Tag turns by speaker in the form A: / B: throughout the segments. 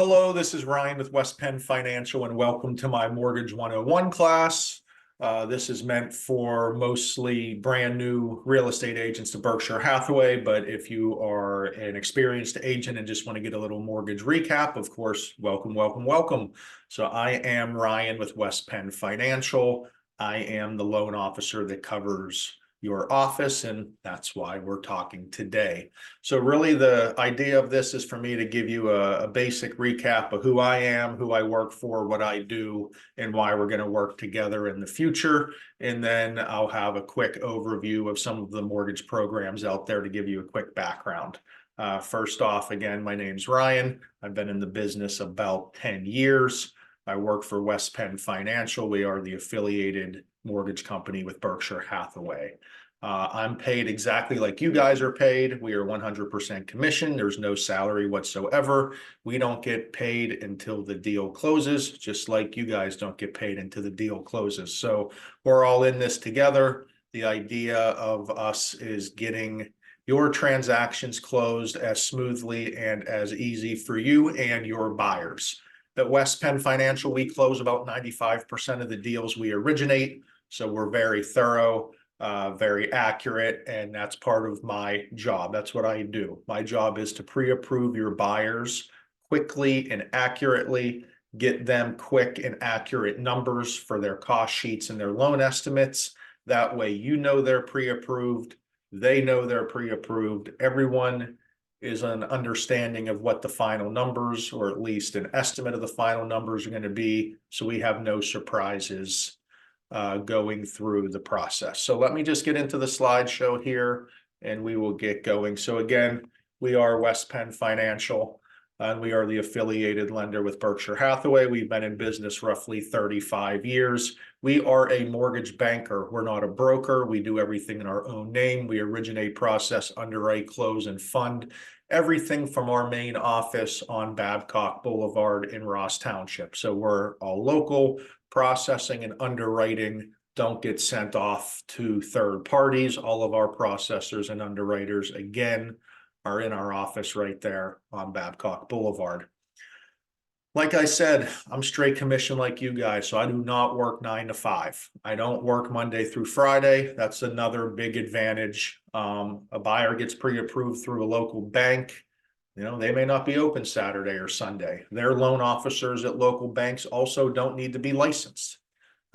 A: Hello, this is Ryan with West Penn Financial, and welcome to my Mortgage 101 class. This is meant for mostly brand new real estate agents to Berkshire Hathaway, but if you are an experienced agent and just want to get a little mortgage recap, of course, welcome, welcome, welcome. So I am Ryan with West Penn Financial. I am the loan officer that covers your office, and that's why we're talking today. So really the idea of this is for me to give you a basic recap of who I am, who I work for, what I do, and why we're going to work together in the future. And then I'll have a quick overview of some of the mortgage programs out there to give you a quick background. First off, again, my name's Ryan. I've been in the business about 10 years. I work for West Penn Financial. We are the affiliated mortgage company with Berkshire Hathaway. I'm paid exactly like you guys are paid. We are 100% commission. There's no salary whatsoever. We don't get paid until the deal closes, just like you guys don't get paid until the deal closes. So we're all in this together. The idea of us is getting your transactions closed as smoothly and as easy for you and your buyers. At West Penn Financial, we close about 95% of the deals we originate. So we're very thorough, very accurate, and that's part of my job. That's what I do. My job is to pre-approve your buyers quickly and accurately, get them quick and accurate numbers for their cost sheets and their loan estimates. That way you know they're pre-approved, they know they're pre-approved, everyone is an understanding of what the final numbers, or at least an estimate of the final numbers, are going to be, so we have no surprises going through the process. So let me just get into the slideshow here and we will get going. So again, we are West Penn Financial and we are the affiliated lender with Berkshire Hathaway. We've been in business roughly 35 years. We are a mortgage banker. We're not a broker. We do everything in our own name. We originate, process, underwrite, close, and fund everything from our main office on Babcock Boulevard in Ross Township. So we're all local. Processing and underwriting don't get sent off to third parties. All of our processors and underwriters, again, are in our office right there on Babcock Boulevard. Like I said, I'm straight commission like you guys, so I do not work 9 to 5. I don't work Monday through Friday. That's another big advantage. A buyer gets pre-approved through a local bank. You know, they may not be open Saturday or Sunday. Their loan officers at local banks also don't need to be licensed.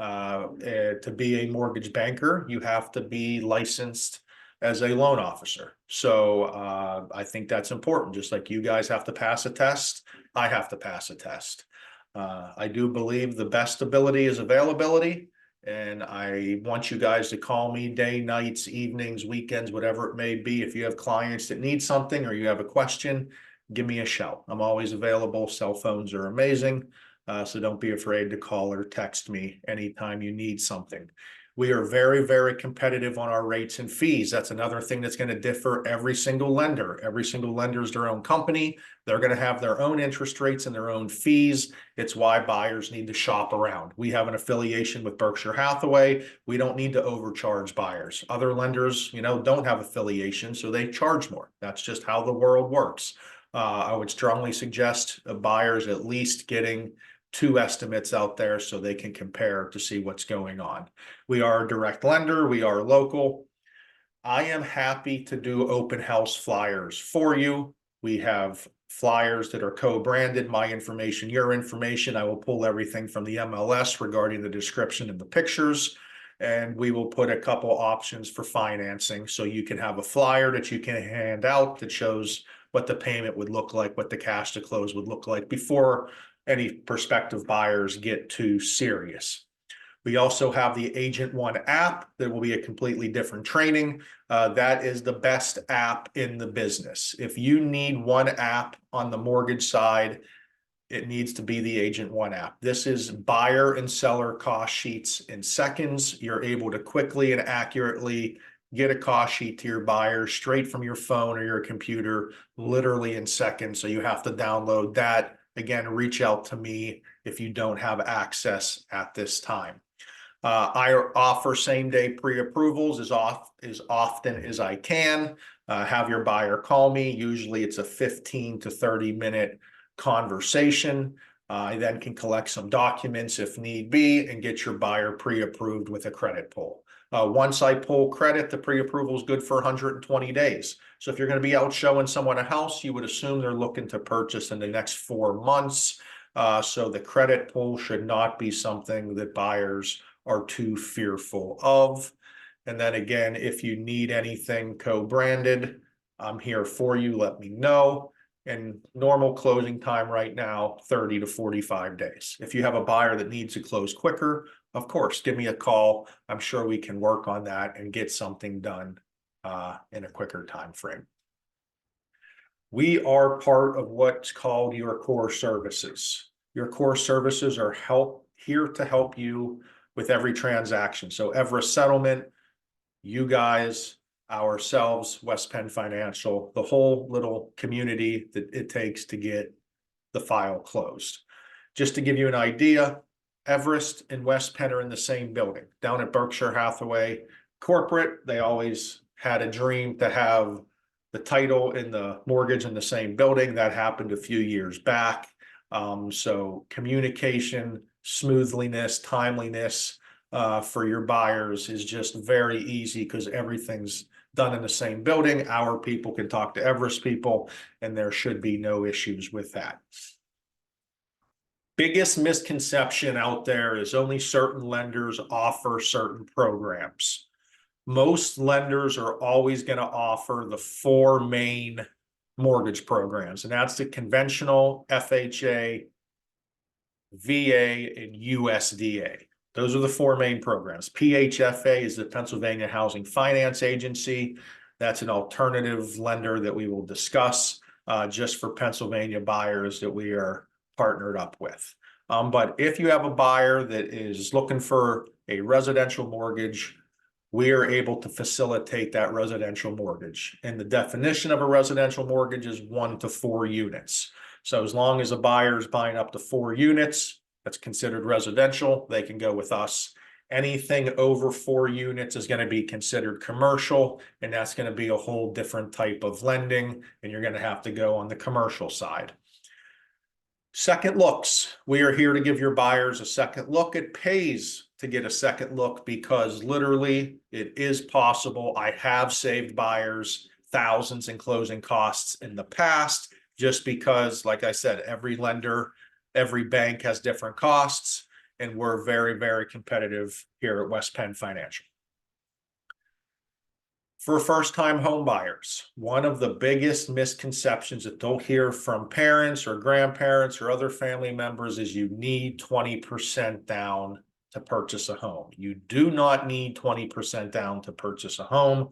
A: To be a mortgage banker, you have to be licensed as a loan officer. So I think that's important. Just like you guys have to pass a test, I have to pass a test. I do believe the best ability is availability. And I want you guys to call me day, nights, evenings, weekends, whatever it may be. If you have clients that need something or you have a question, give me a shout. I'm always available. Cell phones are amazing. So don't be afraid to call or text me anytime you need something. We are very, very competitive on our rates and fees. That's another thing that's going to differ every single lender. Every single lender is their own company. They're going to have their own interest rates and their own fees. It's why buyers need to shop around. We have an affiliation with Berkshire Hathaway. We don't need to overcharge buyers. Other lenders, don't have affiliation, so they charge more. That's just how the world works. I would strongly suggest buyers at least getting 2 estimates out there so they can compare to see what's going on. We are a direct lender. We are local. I am happy to do open house flyers for you. We have flyers that are co-branded, my information, your information. I will pull everything from the MLS regarding the description and the pictures, and we will put a couple options for financing. So you can have a flyer that you can hand out that shows what the payment would look like, what the cash to close would look like before any prospective buyers get too serious. We also have the Agent One app. That will be a completely different training. That is the best app in the business. If you need one app on the mortgage side, it needs to be the Agent One app. This is buyer and seller cost sheets in seconds. You're able to quickly and accurately get a cost sheet to your buyer straight from your phone or your computer, literally in seconds. So you have to download that. Again, reach out to me if you don't have access at this time. I offer same-day pre-approvals as often as I can. Have your buyer call me. Usually it's a 15 to 30-minute conversation. I then can collect some documents if need be and get your buyer pre-approved with a credit pull. Once I pull credit, the pre-approval is good for 120 days. So if you're going to be out showing someone a house, you would assume they're looking to purchase in the next 4 months. So the credit pull should not be something that buyers are too fearful of. And then again, if you need anything co-branded, I'm here for you. Let me know. And normal closing time right now, 30 to 45 days. If you have a buyer that needs to close quicker, of course, give me a call. I'm sure we can work on that and get something done in a quicker time frame. We are part of what's called your core services. Your core services are here to help you with every transaction. So Everest Settlement, you guys, ourselves, West Penn Financial, the whole little community that it takes to get the file closed. Just to give you an idea, Everest and West Penn are in the same building. Down at Berkshire Hathaway corporate, they always had a dream to have the title and the mortgage in the same building. That happened a few years back. So communication, smoothness, timeliness for your buyers is just very easy because everything's done in the same building. Our people can talk to Everest people, and there should be no issues with that. Biggest misconception out there is only certain lenders offer certain programs. Most lenders are always going to offer the 4 main mortgage programs, and that's the conventional, FHA, VA, and USDA. Those are the 4 main programs. PHFA is the Pennsylvania Housing Finance Agency. That's an alternative lender that we will discuss just for Pennsylvania buyers that we are partnered up with. But if you have a buyer that is looking for a residential mortgage, we are able to facilitate that residential mortgage. And the definition of a residential mortgage is 1 to 4 units. So as long as a buyer is buying up to 4 units, that's considered residential, they can go with us. Anything over 4 units is going to be considered commercial, and that's going to be a whole different type of lending, and you're going to have to go on the commercial side. Second looks. We are here to give your buyers a second look. It pays to get a second look because literally it is possible. I have saved buyers thousands in closing costs in the past just because, like I said, every lender, every bank has different costs, and we're very, very competitive here at West Penn Financial. For first-time home buyers, one of the biggest misconceptions that they'll hear from parents or grandparents or other family members is you need 20% down to purchase a home. You do not need 20% down to purchase a home.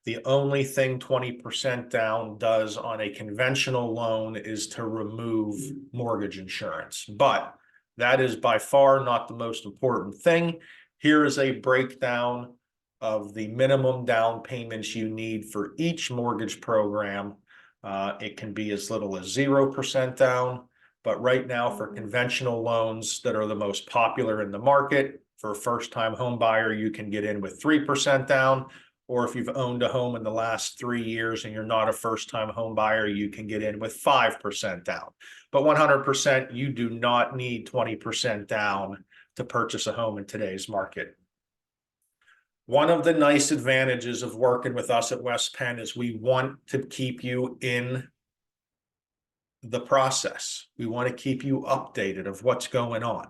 A: The only thing 20% down does on a conventional loan is to remove mortgage insurance. But that is by far not the most important thing. Here is a breakdown of the minimum down payments you need for each mortgage program. It can be as little as 0% down, but right now for conventional loans that are the most popular in the market, for a first-time home buyer, you can get in with 3% down, or if you've owned a home in the last 3 years and you're not a first-time home buyer, you can get in with 5% down. But 100%, you do not need 20% down to purchase a home in today's market. One of the nice advantages of working with us at West Penn is we want to keep you in the process. We want to keep you updated of what's going on.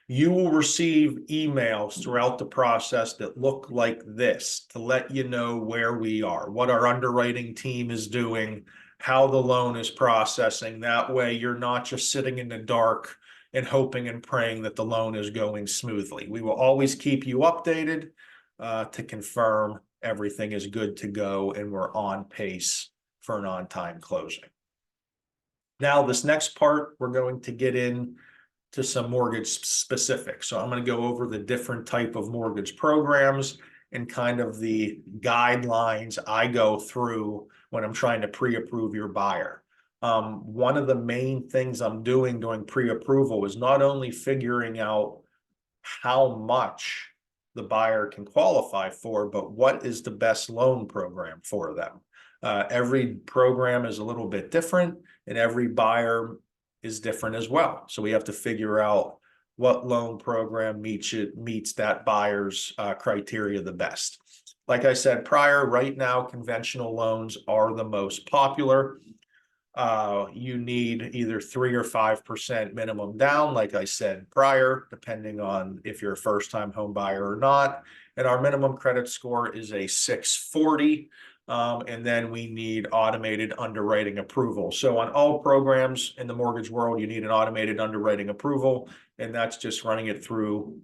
A: You will receive emails throughout the process that look like this to let you know where we are, what our underwriting team is doing, how the loan is processing. That way you're not just sitting in the dark and hoping and praying that the loan is going smoothly. We will always keep you updated to confirm everything is good to go and we're on pace for an on-time closing. Now, this next part, we're going to get in to some mortgage specifics. So I'm going to go over the different type of mortgage programs and kind of the guidelines I go through when I'm trying to pre-approve your buyer. One of the main things I'm doing during pre-approval is not only figuring out how much the buyer can qualify for, but what is the best loan program for them. Every program is a little bit different, and every buyer is different as well. So we have to figure out what loan program meets that buyer's criteria the best. Like I said prior, right now, conventional loans are the most popular. You need either 3 or 5% minimum down, like I said prior, depending on if you're a first-time home buyer or not. And our minimum credit score is a 640. And then we need automated underwriting approval. So on all programs in the mortgage world, you need an automated underwriting approval, and that's just running it through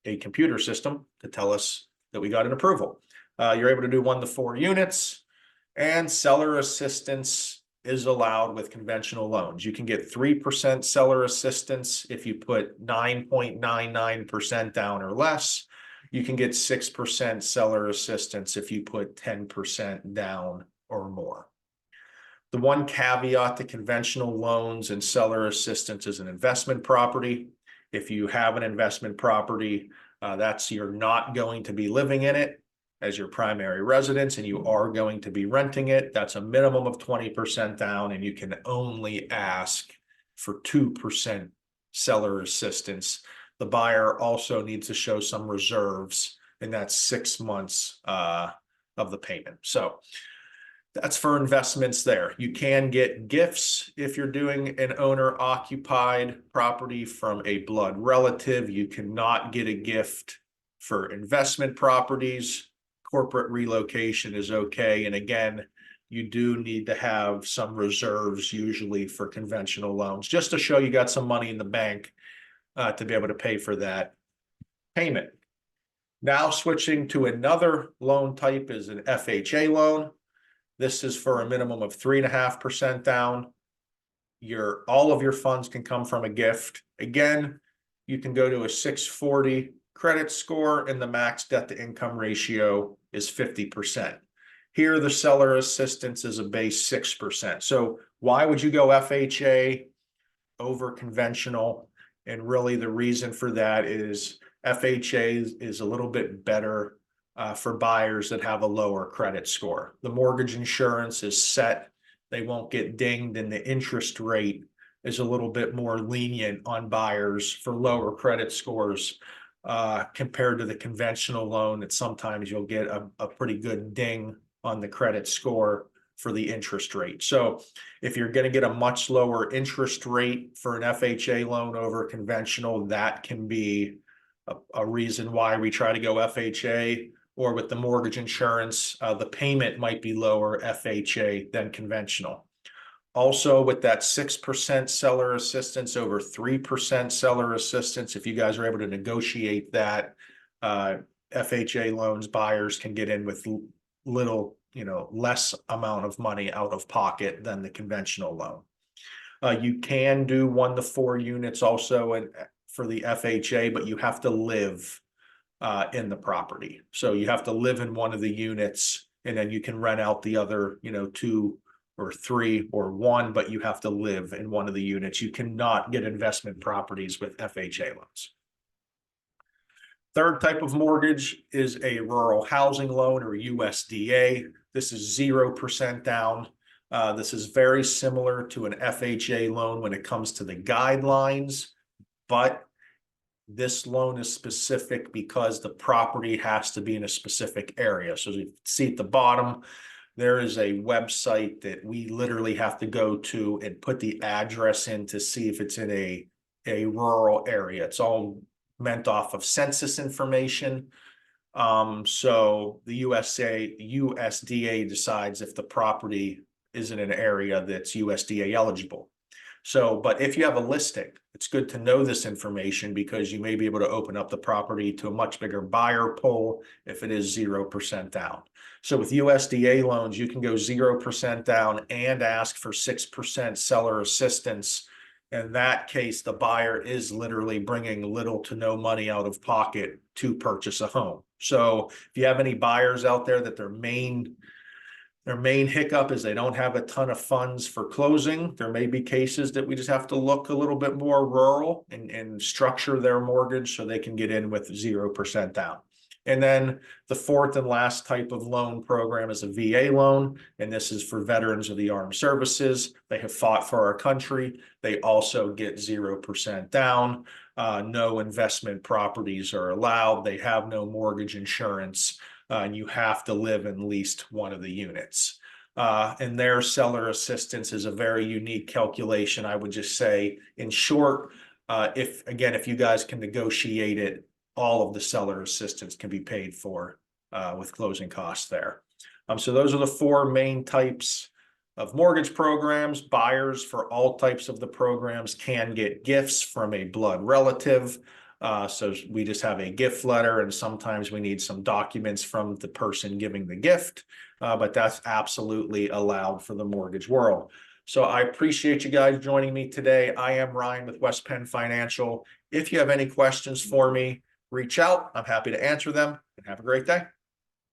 A: a computer system to tell us that we got an approval. You're able to do 1 to 4 units, and seller assistance is allowed with conventional loans. You can get 3% seller assistance if you put 9.99% down or less. You can get 6% seller assistance if you put 10% down or more. The one caveat to conventional loans and seller assistance is an investment property. If you have an investment property, you're not going to be living in it as your primary residence, and you are going to be renting it. That's a minimum of 20% down, and you can only ask for 2% seller assistance. The buyer also needs to show some reserves, and that's 6 months of the payment. So that's for investments there. You can get gifts if you're doing an owner-occupied property from a blood relative. You cannot get a gift for investment properties. Corporate relocation is okay. And again, you do need to have some reserves usually for conventional loans, just to show you got some money in the bank to be able to pay for that payment. Now switching to another loan type is an FHA loan. This is for a minimum of 3.5% down. All of your funds can come from a gift. Again, you can go to a 640 credit score, and the max debt to income ratio is 50%. Here, the seller assistance is a base 6%. So why would you go FHA over conventional? And really the reason for that is FHA is a little bit better for buyers that have a lower credit score. The mortgage insurance is set. They won't get dinged, and the interest rate is a little bit more lenient on buyers for lower credit scores compared to the conventional loan, that sometimes you'll get a pretty good ding on the credit score for the interest rate. So if you're going to get a much lower interest rate for an FHA loan over conventional, that can be a reason why we try to go FHA. Or with the mortgage insurance, the payment might be lower FHA than conventional. Also, with that 6% seller assistance over 3% seller assistance, if you guys are able to negotiate that, FHA loans buyers can get in with little, less amount of money out of pocket than the conventional loan. You can do 1 to 4 units also for the FHA, but you have to live in the property. So you have to live in one of the units, and then you can rent out the other, 2 or 3 or 1, but you have to live in one of the units. You cannot get investment properties with FHA loans. Third type of mortgage is a rural housing loan, or USDA. This is 0% down. This is very similar to an FHA loan when it comes to the guidelines, but this loan is specific because the property has to be in a specific area. So as you see at the bottom, there is a website that we literally have to go to and put the address in to see if it's in a rural area. It's all meant off of census information. So the USDA decides if the property is in an area that's USDA eligible. So, but if you have a listing, it's good to know this information because you may be able to open up the property to a much bigger buyer pool if it is 0% down. So with USDA loans, you can go 0% down and ask for 6% seller assistance. In that case, the buyer is literally bringing little to no money out of pocket to purchase a home. So if you have any buyers out there that their main hiccup is they don't have a ton of funds for closing, there may be cases that we just have to look a little bit more rural and structure their mortgage so they can get in with 0% down. And then the fourth and last type of loan program is a VA loan, and this is for veterans of the armed services. They have fought for our country. They also get 0% down. No investment properties are allowed. They have no mortgage insurance, and you have to live in at least one of the units. And their seller assistance is a very unique calculation. I would just say, in short, if you guys can negotiate it, all of the seller assistance can be paid for with closing costs there. So those are the four main types of mortgage programs. Buyers for all types of the programs can get gifts from a blood relative. So we just have a gift letter, and sometimes we need some documents from the person giving the gift, but that's absolutely allowed for the mortgage world. So I appreciate you guys joining me today. I am Ryan with West Penn Financial. If you have any questions for me, reach out. I'm happy to answer them, and have a great day.